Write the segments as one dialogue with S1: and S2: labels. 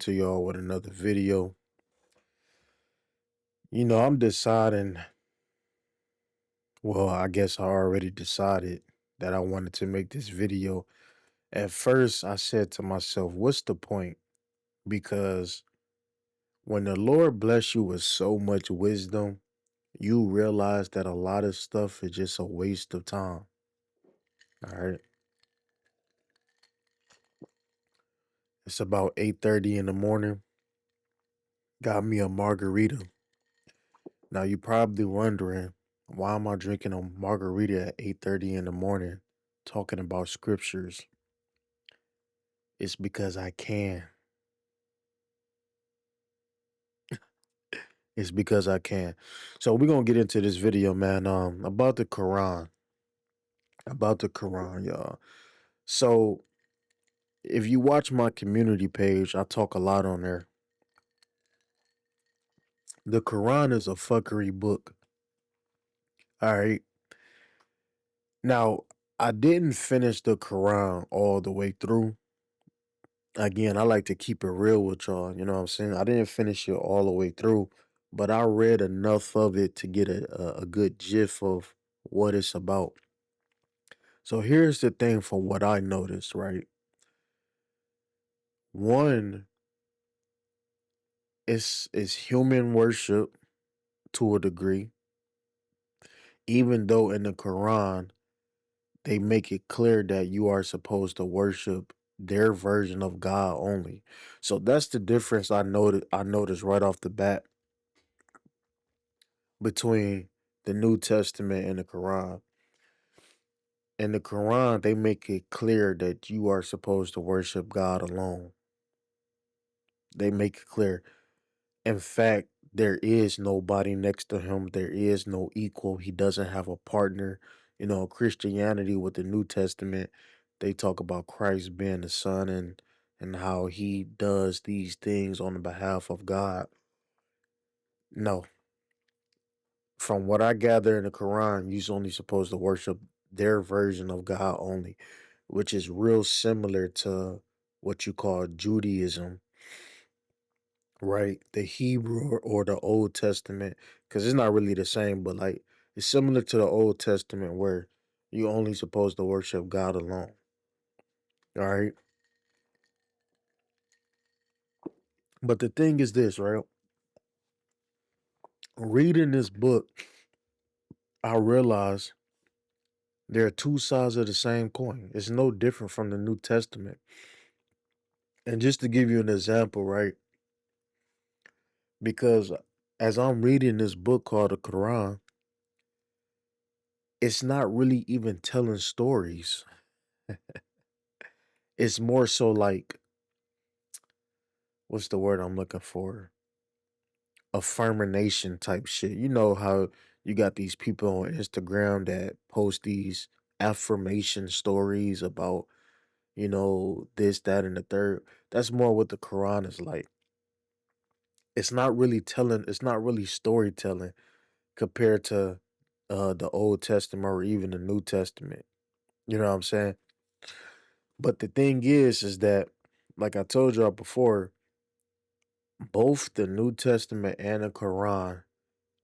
S1: to y'all with another video. I'm deciding, well, I guess I already decided that I wanted to make this video. At first, I said to myself, what's the point? Because when the Lord bless you with so much wisdom, you realize that a lot of stuff is just a waste of time. All right. It's about 8:30 in the morning. Got me a margarita. Now you're probably wondering, why am I drinking a margarita at 8:30 in the morning talking about scriptures? It's because I can. It's because I can. So we're gonna get into this video, man. About the Quran. About the Quran, y'all. So if you watch my community page, I talk a lot on there. The Quran is a fuckery book. All right. Now, I didn't finish the Quran all the way through. Again, I like to keep it real with y'all. You know what I'm saying? I didn't finish it all the way through, but I read enough of it to get a good gist of what it's about. So here's the thing from what I noticed, right? One is human worship to a degree, even though in the Quran they make it clear that you are supposed to worship their version of God only. So that's the difference I noticed right off the bat between the New Testament and the Quran. In the Quran, they make it clear that you are supposed to worship God alone. They make it clear. In fact, there is nobody next to him. There is no equal. He doesn't have a partner. Christianity with the New Testament, they talk about Christ being the Son and how he does these things on the behalf of God. No, from what I gather in the Quran, you're only supposed to worship their version of God only, which is real similar to what you call Judaism, right? The Hebrew or the Old Testament, because it's not really the same, but like it's similar to the Old Testament where you only supposed to worship God alone. All right. But the thing is this, right? Reading this book, I realized there are two sides of the same coin. It's no different from the New Testament. And just to give you an example, right? Because as I'm reading this book called the Quran, it's not really even telling stories. It's more so like, what's the word I'm looking for? Affirmation type shit. You know how you got these people on Instagram that post these affirmation stories about, this, that, and the third. That's more what the Quran is like. It's not really storytelling compared to the Old Testament or even the New Testament. You know what I'm saying? But the thing is that, like I told y'all before, both the New Testament and the Quran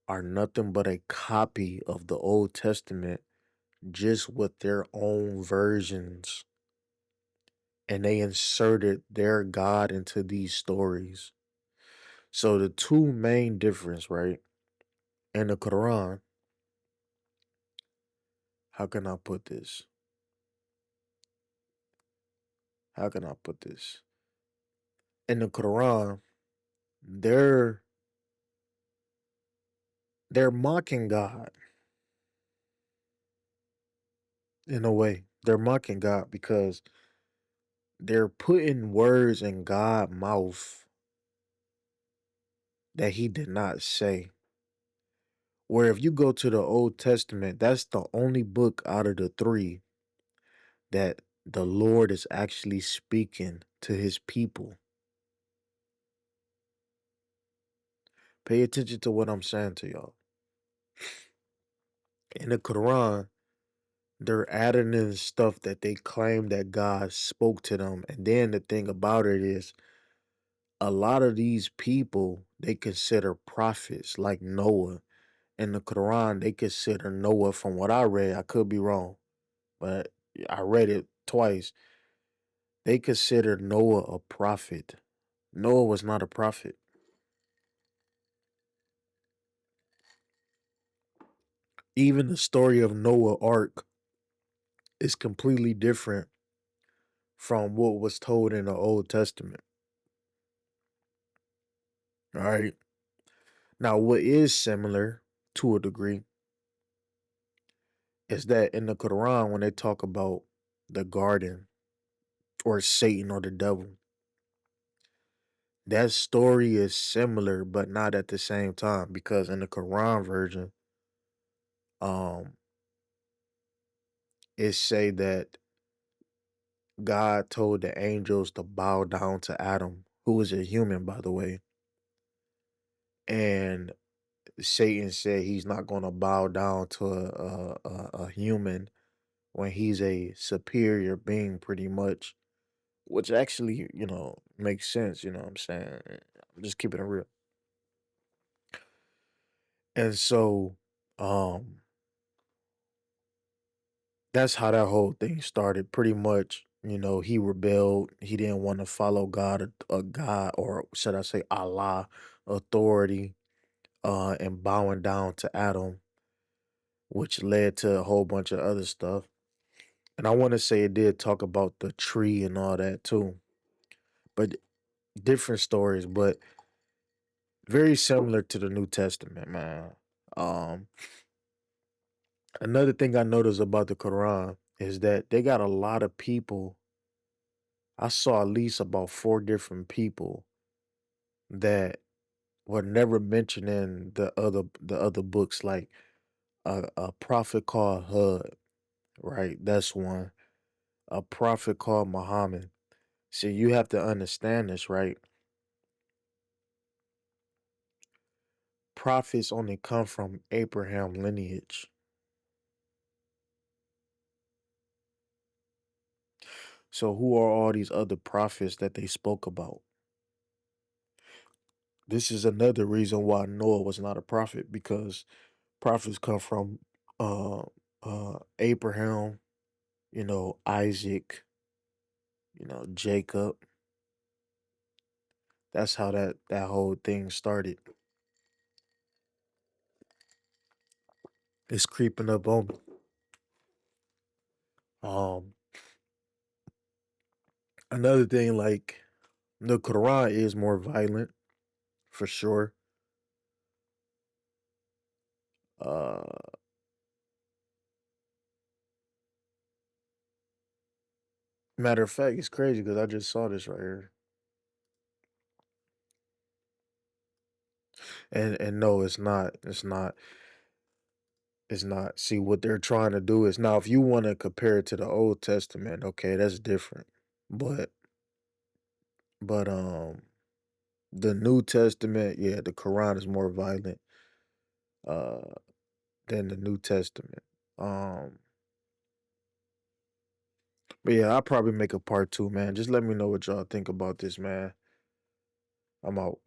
S1: are nothing but a copy of the Old Testament, just with their own versions. And they inserted their God into these stories. So the two main difference, right? In the Quran, how can I put this? How can I put this? In the Quran, they're they're mocking God in a way. They're mocking God because they're putting words in God's mouth that he did not say. Where if you go to the Old Testament, that's the only book out of the three that the Lord is actually speaking to his people. Pay attention to what I'm saying to y'all. In the Quran, they're adding in stuff that they claim that God spoke to them. And then the thing about it is, a lot of these people they consider prophets like Noah. In the Quran, they consider Noah, from what I read, I could be wrong, but I read it twice. They considered Noah a prophet. Noah was not a prophet. Even the story of Noah Ark is completely different from what was told in the Old Testament. All right. Now, what is similar to a degree is that in the Quran, when they talk about the garden or Satan or the devil, that story is similar, but not at the same time. Because in the Quran version, um, it say that God told the angels to bow down to Adam, who was a human, by the way, and Satan said he's not going to bow down to a human when he's a superior being, pretty much, which actually, makes sense. You know what I'm saying? I'm just keeping it real. And so, um, that's how that whole thing started. Pretty much, he rebelled. He didn't want to follow God, a God, or should I say Allah, authority, and bowing down to Adam, which led to a whole bunch of other stuff. And I want to say it did talk about the tree and all that too, but different stories, but very similar to the New Testament, man. Um, Another thing I noticed about the Quran is that they got a lot of people. I saw at least about four different people that were never mentioned in the other books, like a prophet called Hud, right? That's one. A prophet called Muhammad. See, you have to understand this, right? Prophets only come from Abraham lineage. So who are all these other prophets that they spoke about? This is another reason why Noah was not a prophet, because prophets come from uh Abraham, Isaac, Jacob. That's how that whole thing started. It's creeping up on me. Um Another thing, like, the Quran is more violent for sure. Uh Matter of fact, it's crazy because I just saw this right here. And no, it's not. It's not. See, what they're trying to do is, now if you want to compare it to the Old Testament, okay, that's different. But but the New Testament, yeah, the Quran is more violent uh than the New Testament. Um but yeah, I'll probably make a part two, man. Just let me know what y'all think about this, man. I'm out.